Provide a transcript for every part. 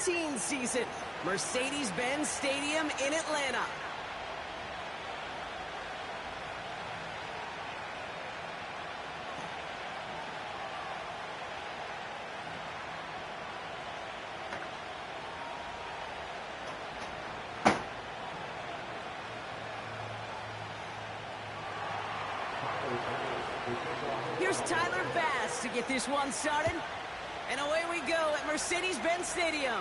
2019 season. Mercedes-Benz Stadium in Atlanta. Here's Tyler Bass to get this one started. And away we go at Mercedes-Benz Stadium.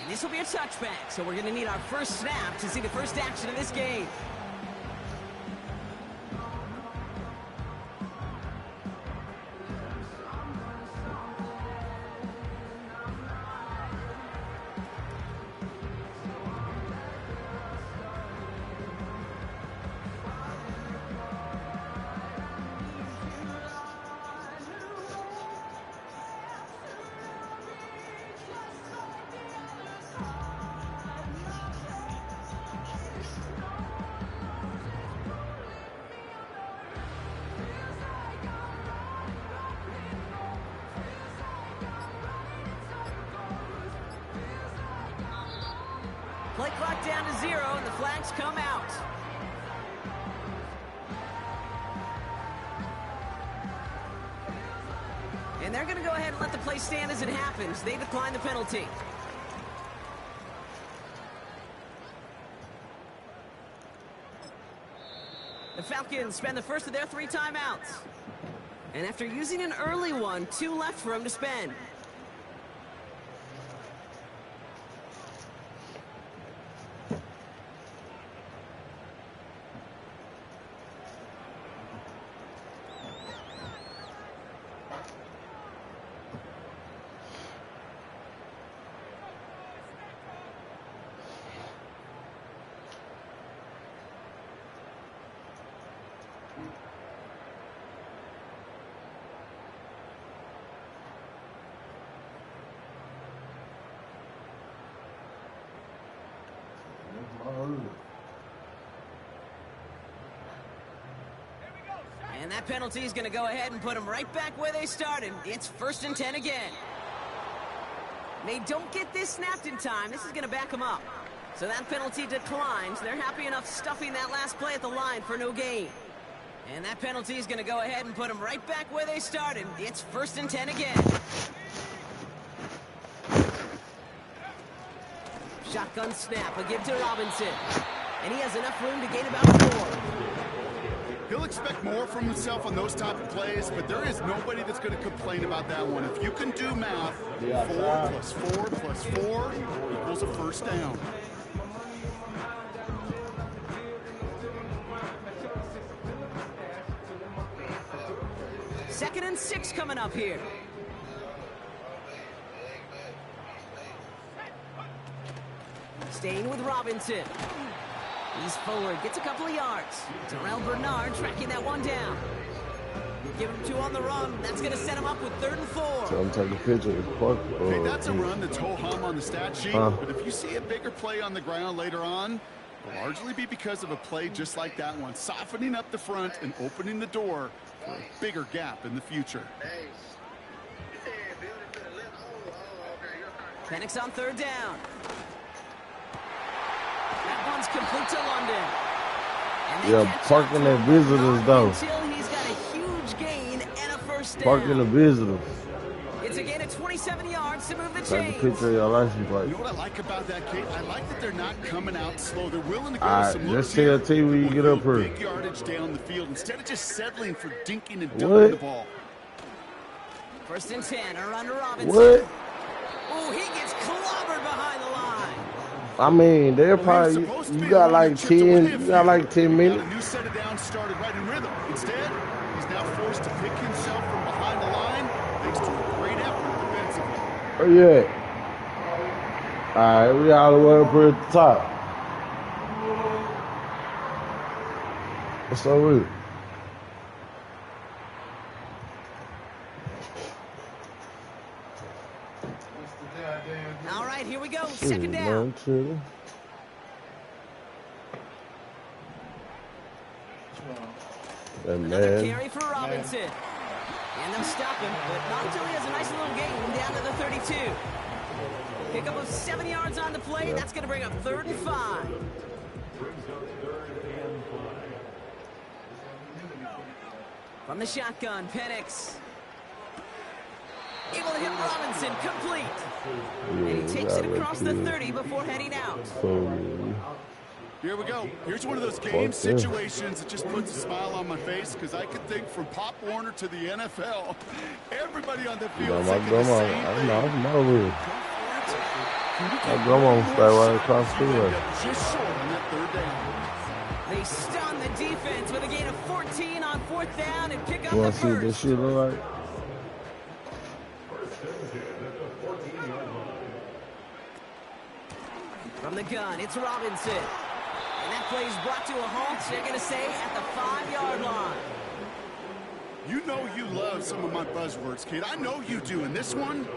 And this will be a touchback, so we're going to need our first snap to see the first action of this game. Play clock down to 0, and the flags come out. And they're going to go ahead and let the play stand as it happens. They decline the penalty. The Falcons spend the first of their 3 timeouts. And after using an early one, 2 left for them to spend. And that penalty is going to go ahead and put them right back where they started. It's 1st and 10 again. They don't get this snapped in time. This is going to back them up. So that penalty declines. They're happy enough stuffing that last play at the line for no gain. And that penalty is going to go ahead and put them right back where they started. It's 1st and 10 again. Shotgun snap, a give to Robinson. And he has enough room to gain about 4. He'll expect more from himself on those type of plays, but there is nobody that's going to complain about that one. If you can do math, 4 plus 4 plus 4 equals a first down. Second and 6 coming up here. Staying with Robinson. He's forward, gets a couple of yards. Terrell Bernard tracking that one down. Give him 2 on the run. That's going to set him up with 3rd and 4. So I'm taking a picture of the park. Hey, that's a run that's ho-hum on the stat sheet. But if you see a bigger play on the ground later on, it'll largely be because of a play just like that one, softening up the front and opening the door for a bigger gap in the future. Penix on 3rd down. That one's complete to London. Yeah, parking the visitors though. Until he's got a huge gain and a first down. Parking the visitors. It's a gain of 27 yards to move the Take a chains. picture of your license plate. You know what I like about that, Kate? I like that they're not coming out slow. They're willing to go to some just looks TLT when you get up here. Big yardage down the field instead of just settling for dinking and dunking the ball. 1st and 10, a run to Robinson. What? Oh, he gets clobbered behind the line. I mean, they're probably, you got like 10 minutes. A new set of downs started right in rhythm. Instead, he's now forced to pick himself from behind the line thanks to a great effort defensively. Oh, yeah. All right, we all the way up here at the top. What's up with it? All right, here we go. 2nd down. Another carry for Robinson. And they'll stop him, but not until he has a nice little gain down to the 32. Pickup of 7 yards on the play. That's going to bring up 3rd and 5. From the shotgun, Penix. Able to hit Robinson, complete. And he takes it across the 30 before heading out. Here we go. Here's one of those game situations that just puts a smile on my face because I could think from Pop Warner to the NFL. Everybody on the field thinking the same thing. My grandma was right across the freeway. Just short on that 3rd down. They stun the defense with a gain of 14 on 4th down and pick up You the want to see what this first. shit look like? From the gun, it's Robinson. And that play is brought to a halt, they're going to say, at the 5-yard line. You know you love some of my buzzwords, kid. I know you do. And this one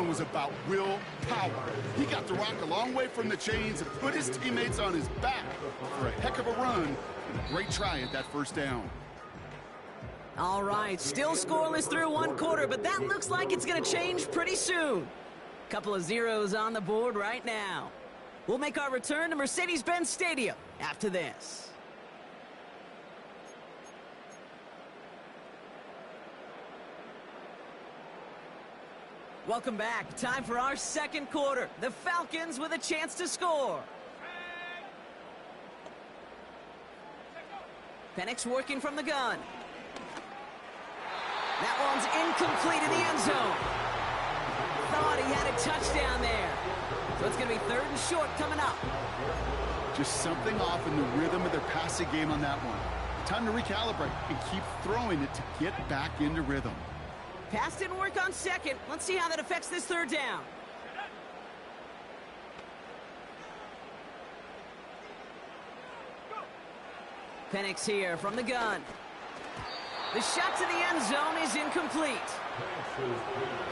was about willpower. He got the rock a long way from the chains and put his teammates on his back for a heck of a run and a great try at that 1st down. All right, still scoreless through 1 quarter, but that looks like it's going to change pretty soon. Couple of zeros on the board right now. We'll make our return to Mercedes-Benz Stadium after this. Welcome back. Time for our 2nd quarter. The Falcons with a chance to score. Penix working from the gun. That one's incomplete in the end zone. Thought he had a touchdown there. So it's going to be 3rd and short coming up. Just something off in the rhythm of their passing game on that one. Time to recalibrate and keep throwing it to get back into rhythm. Pass didn't work on 2nd. Let's see how that affects this 3rd down. Penix here from the gun. The shot to the end zone is incomplete.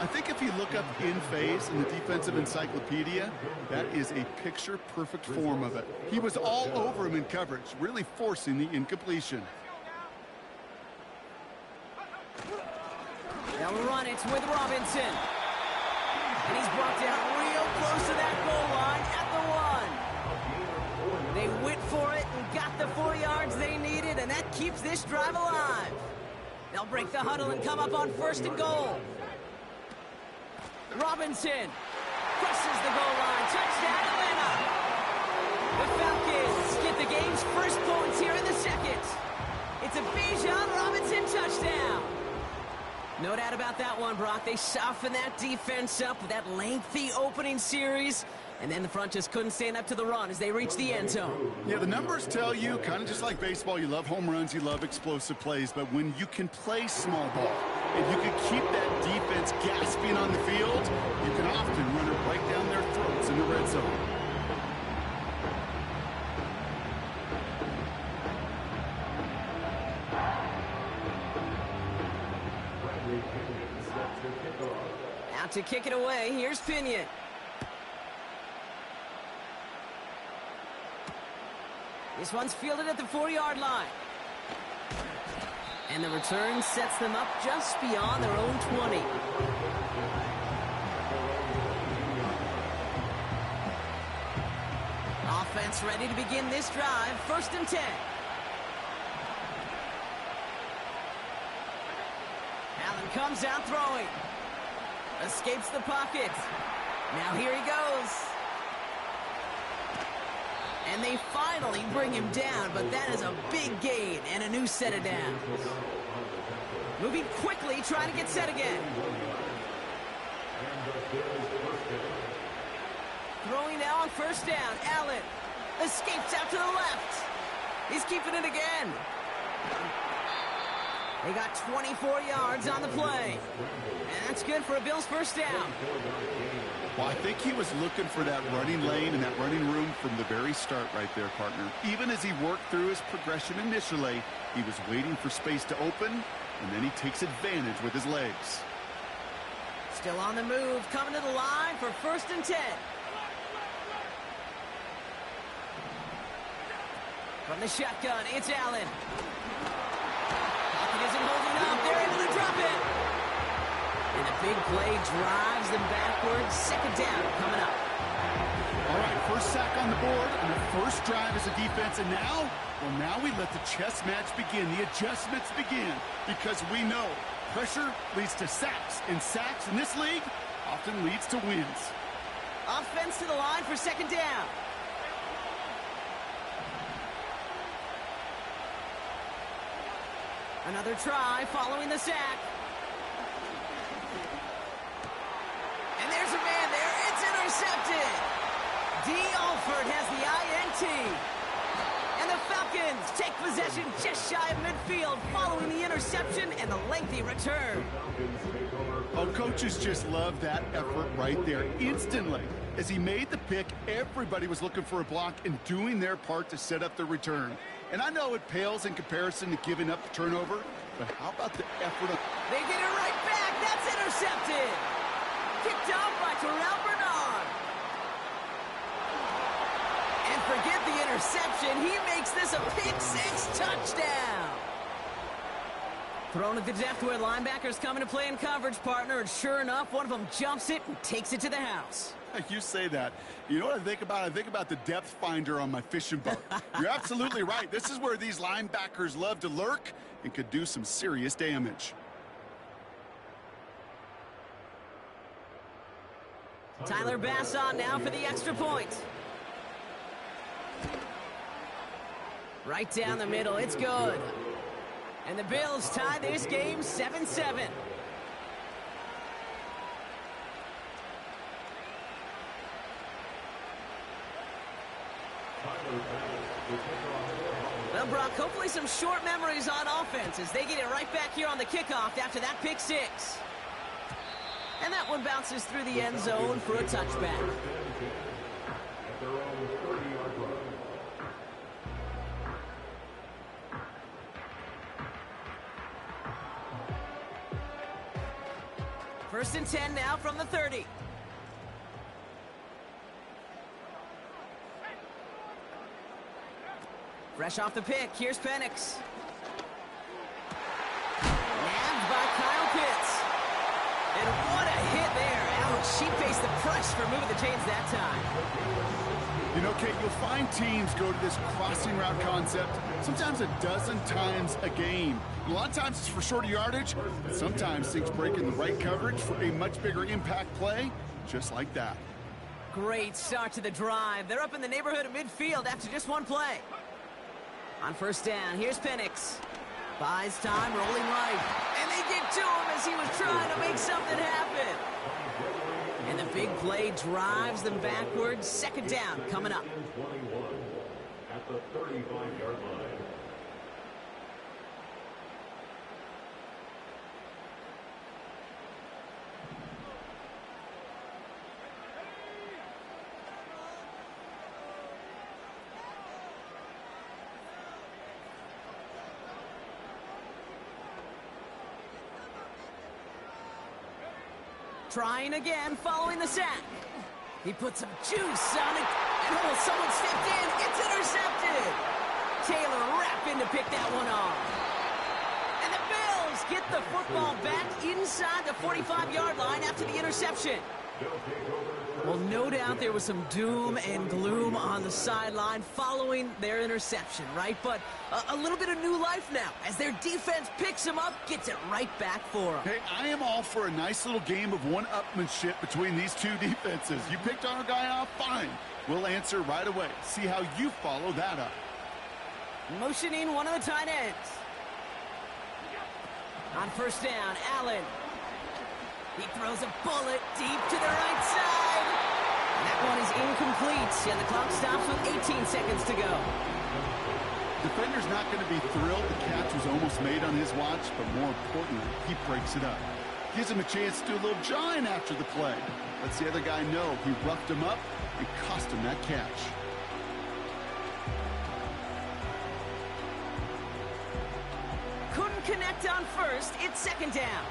I think if you look up in phase in the defensive encyclopedia, that is a picture-perfect form of it. He was all over him in coverage, really forcing the incompletion. They'll run it with Robinson. And he's brought down real close to that goal line at the 1. They went for it and got the 4 yards they needed, and that keeps this drive alive. They'll break the huddle and come up on 1st and goal. Robinson crosses the goal line. Touchdown, Atlanta. The Falcons get the game's first points here in the 2nd. It's a Bijan Robinson touchdown. No doubt about that one, Brock. They softened that defense up with that lengthy opening series, and then the front just couldn't stand up to the run as they reached the end zone. Yeah, the numbers tell you, kind of just like baseball, you love home runs, you love explosive plays, but when you can play small ball and you can keep that defense gasping on the field, you can often run it right down their throats in the red zone. Out to kick it away, here's Pinion. This one's fielded at the 4-yard line. And the return sets them up just beyond their own 20. Offense ready to begin this drive, 1st and 10. Allen comes out throwing. Escapes the pocket. Now here he goes. And they finally bring him down, but that is a big gain and a new set of downs. Moving quickly, trying to get set again. Throwing now on 1st down. Allen escapes out to the left. He's keeping it again. They got 24 yards on the play. And that's good for a Bills 1st down. Well, I think he was looking for that running lane and that running room from the very start right there, partner. Even as he worked through his progression initially, he was waiting for space to open, and then he takes advantage with his legs. Still on the move, coming to the line for 1st and 10. From the shotgun, it's Allen. Pocket isn't holding up. They're able to drop it. And a big play drives them backwards. 2nd down coming up. first drive as a defense, and now, well, now we let the chess match begin, the adjustments begin, because we know pressure leads to sacks, and sacks in this league often leads to wins. Offense to the line for second down. Another try following the sack. And there's a man there. It's intercepted. D. Alford has the INT. And the Falcons take possession just shy of midfield following the interception and the lengthy return. Oh, coaches just love that effort right there. Instantly, as he made the pick, everybody was looking for a block and doing their part to set up the return. And I know it pales in comparison to giving up the turnover, but how about the effort? They get it right back. That's intercepted. Kicked off by Terrell Bernard. And forget the interception. He makes this a pick-6 touchdown. Thrown at the depth where linebackers coming to play in coverage, partner, and sure enough, one of them jumps it and takes it to the house. You say that. You know what I think about? I think about the depth finder on my fishing boat. You're absolutely right. This is where these linebackers love to lurk and could do some serious damage. Tyler Bass on now for the extra point. Right down the middle. It's good. And the Bills tie this game 7-7. Well, Brock, hopefully some short memories on offense as they get it right back here on the kickoff after that pick-6. And that one bounces through the end zone for a touchback. First and 10 now from the 30. Fresh off the pick, here's Penix. Nabbed by Kyle Pitts. And what a hit there. Ouch, she faced the press for moving the chains that time. You know, Kate, you'll find teams go to this crossing route concept sometimes a dozen times a game. A lot of times it's for shorter yardage, but sometimes things break in the right coverage for a much bigger impact play, just like that. Great start to the drive. They're up in the neighborhood of midfield after just one play. On first down, here's Penix. Buys time, rolling right. And they get to him as he was trying to make something happen. And the big play drives them backwards. Second down coming up. At the 35-yard line. Trying again following the sack. He put some juice on it. And oh, someone stepped in. It's intercepted. Taylor rapping to pick that one off. And the Bills get the football back inside the 45-yard line after the interception. Well, no doubt there was some doom and gloom on the sideline following their interception, right? But a little bit of new life now as their defense picks him up, gets it right back for them. Hey, I am all for a nice little game of one-upmanship between these two defenses. You picked on a guy off, fine. We'll answer right away. See how you follow that up. Motioning one of the tight ends. On first down, Allen. He throws a bullet deep to the right side. That one is incomplete, and the clock stops with 18 seconds to go. Defender's not going to be thrilled the catch was almost made on his watch, but more importantly, he breaks it up. Gives him a chance to do a little jawing after the play. Lets the other guy know he roughed him up and cost him that catch. Couldn't connect on first. It's second down.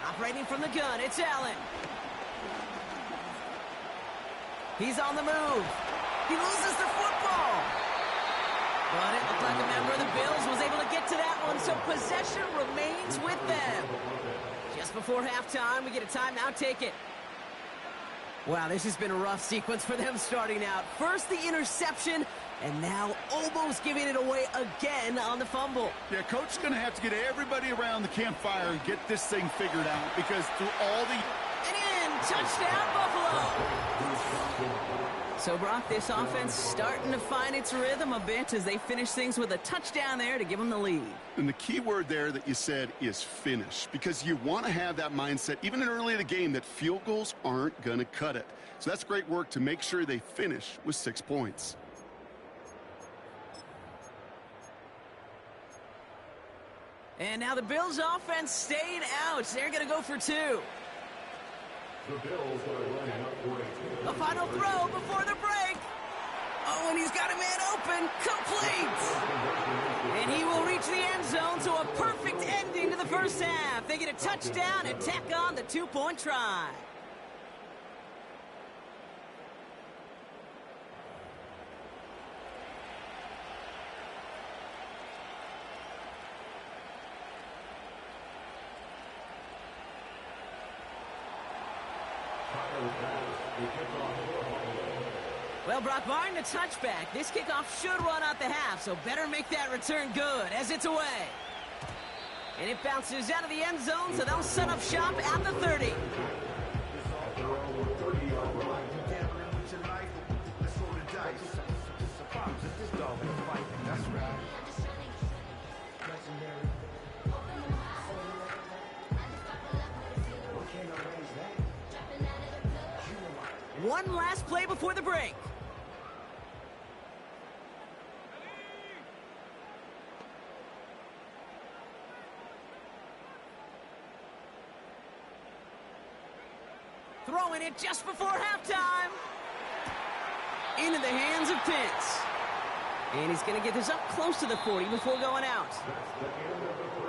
Operating from the gun, it's Allen. He's on the move. He loses the football. But it looked like a member of the Bills was able to get to that one, so possession remains with them. Just before halftime. We get a timeout, take it. Wow, this has been a rough sequence for them starting out. First the interception, and now almost giving it away again on the fumble. Yeah, coach is going to have to get everybody around the campfire and get this thing figured out, because through all the... And in, touchdown Buffalo! So, Brock, this offense starting to find its rhythm a bit as they finish things with a touchdown there to give them the lead. And the key word there that you said is finish, because you want to have that mindset, even in early in the game, that field goals aren't going to cut it. So that's great work to make sure they finish with 6 points. And now the Bills offense staying out. They're going to go for 2. The Bills are running up for a The final throw before the break. Oh, and he's got a man open. Complete. And he will reach the end zone, so a perfect ending to the first half. They get a touchdown and tack on the 2-point try. Well, Brock, barring the touchback, this kickoff should run out the half, so better make that return good as it's away. And it bounces out of the end zone, so they'll set up shop at the 30. One last play before the break. Throwing it just before halftime. Into the hands of Pitts. And he's going to get this up close to the 40 before going out.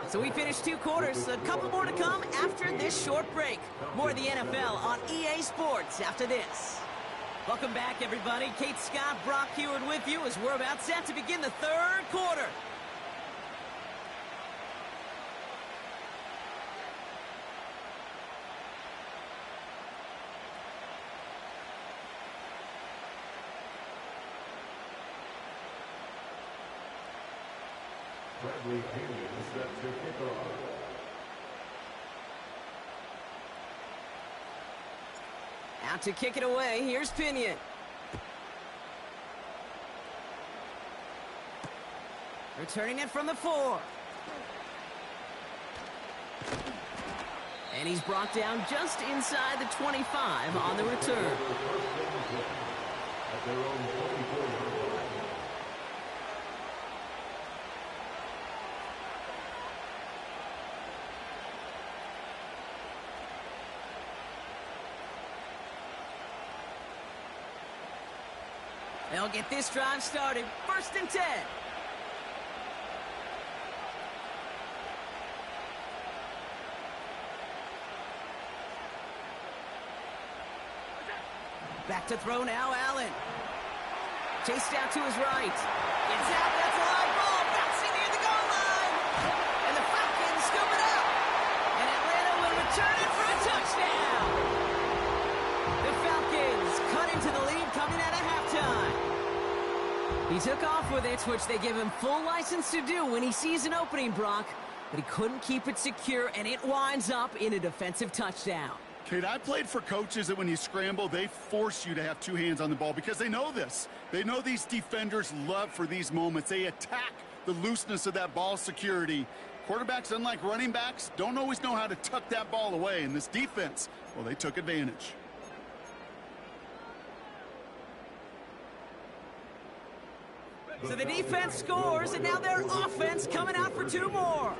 So we finished 2 quarters. A couple more to come after this short break. More of the NFL on EA Sports after this. Welcome back, everybody. Kate Scott, Brock Heward with you as we're about set to begin the 3rd quarter. Bradley Pinion set to kick off. Out to kick it away. Here's Pinion. Returning it from the 4. And he's brought down just inside the 25 on the return. At their own 24-yard line. They'll get this drive started. 1st and 10. Back to throw now, Allen. Chased out to his right. It's out, that's a live ball, bouncing near the goal line. And the Falcons scoop it up. And Atlanta will return it for a touchdown. The Falcons cut into the lead coming out of halftime. He took off with it, which they give him full license to do when he sees an opening, Brock. But he couldn't keep it secure, and it winds up in a defensive touchdown. Kate, I played for coaches that when you scramble, they force you to have 2 hands on the ball because they know this. They know these defenders love for these moments. They attack the looseness of that ball security. Quarterbacks, unlike running backs, don't always know how to tuck that ball away. And this defense, well, they took advantage. So the defense scores, and now their offense coming out for 2 more.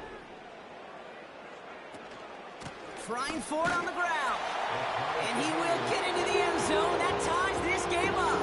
Trying for it on the ground. And he will get into the end zone. That ties this game up.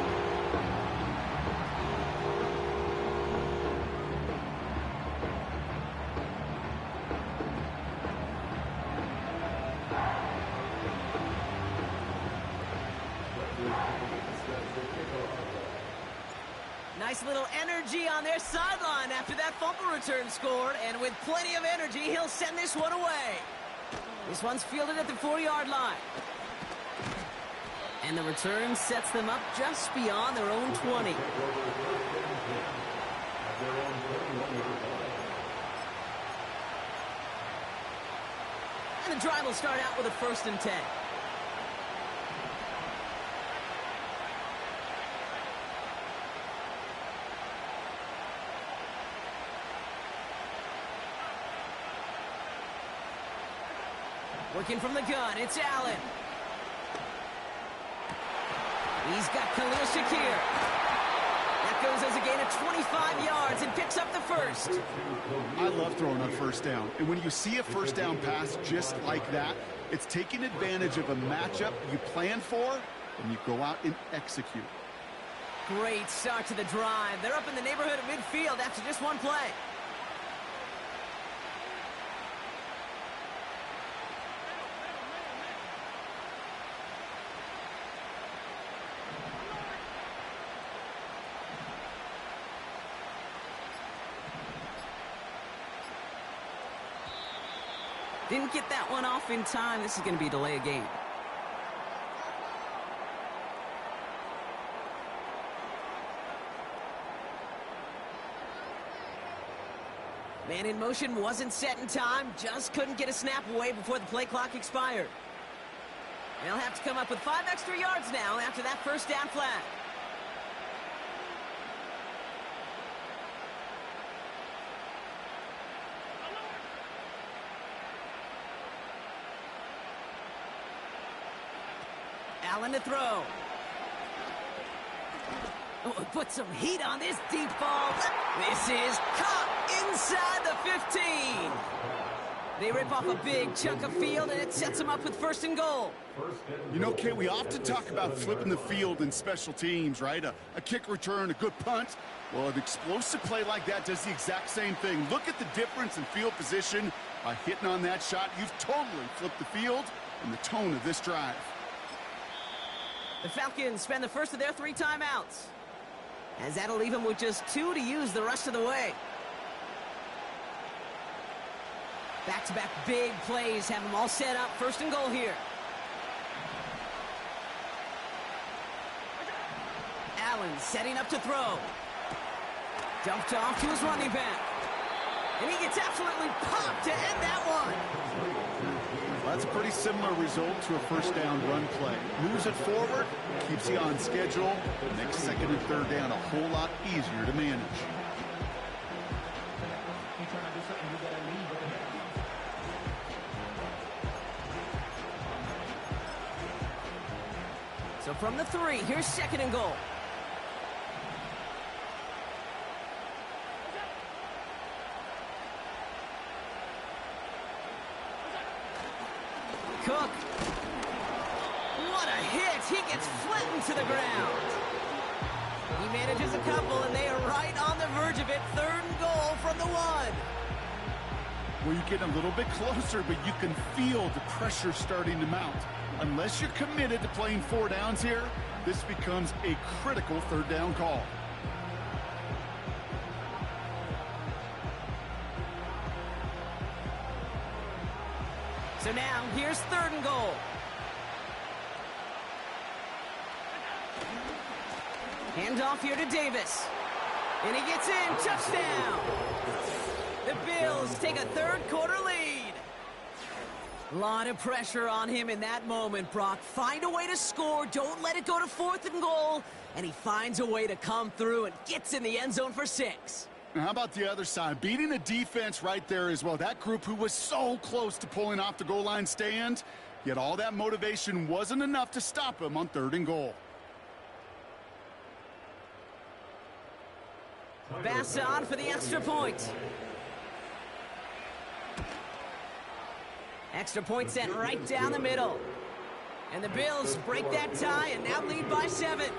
Nice little energy on their sideline after that fumble return scored. And with plenty of energy, he'll send this one away. This one's fielded at the 4-yard line. And the return sets them up just beyond their own 20. And the drive will start out with a 1st and 10. Working from the gun, it's Allen. He's got Khalil Shakir. That goes as a gain of 25 yards and picks up the 1st. I love throwing on 1st down. And when you see a 1st down pass just like that, it's taking advantage of a matchup you plan for, and you go out and execute. Great start to the drive. They're up in the neighborhood of midfield after just one play. Didn't get that one off in time. This is going to be a delay of game. Man in motion wasn't set in time. Just couldn't get a snap away before the play clock expired. They'll have to come up with 5 extra yards now after that 1st down flag. Allen to throw. Oh, put some heat on this deep ball. This is caught inside the 15. They rip off a big chunk of field, and it sets them up with 1st and goal. You know, Kay, we often talk about flipping the field in special teams, right? A kick return, a good punt. Well, an explosive play like that does the exact same thing. Look at the difference in field position. By hitting on that shot, you've totally flipped the field and the tone of this drive. The Falcons spend the first of their 3 timeouts, as that'll leave them with just 2 to use the rest of the way. Back-to-back big plays have them all set up. 1st and goal here. Allen setting up to throw. Dumped off to his running back. And he gets absolutely popped to end that one. That's a pretty similar result to a 1st down run play. Moves it forward, keeps you on schedule. Makes 2nd and 3rd down a whole lot easier to manage. So from the 3, here's 2nd and goal. Cook. What a hit. He gets flattened to the ground. He manages a couple, and they are right on the verge of it. 3rd and goal from the 1. Well, you get a little bit closer, but you can feel the pressure starting to mount. Unless you're committed to playing 4 downs here, this becomes a critical 3rd down call. So now, here's 3rd and goal. Handoff here to Davis. And he gets in. Touchdown! The Bills take a 3rd quarter lead. A lot of pressure on him in that moment, Brock. Find a way to score. Don't let it go to 4th and goal. And he finds a way to come through and gets in the end zone for 6. Now, how about the other side? Beating the defense right there as well. That group who was so close to pulling off the goal line stand, yet all that motivation wasn't enough to stop him on 3rd and goal. Bass on for the extra point. Extra point sent right down the middle. And the Bills break that tie and now lead by 7.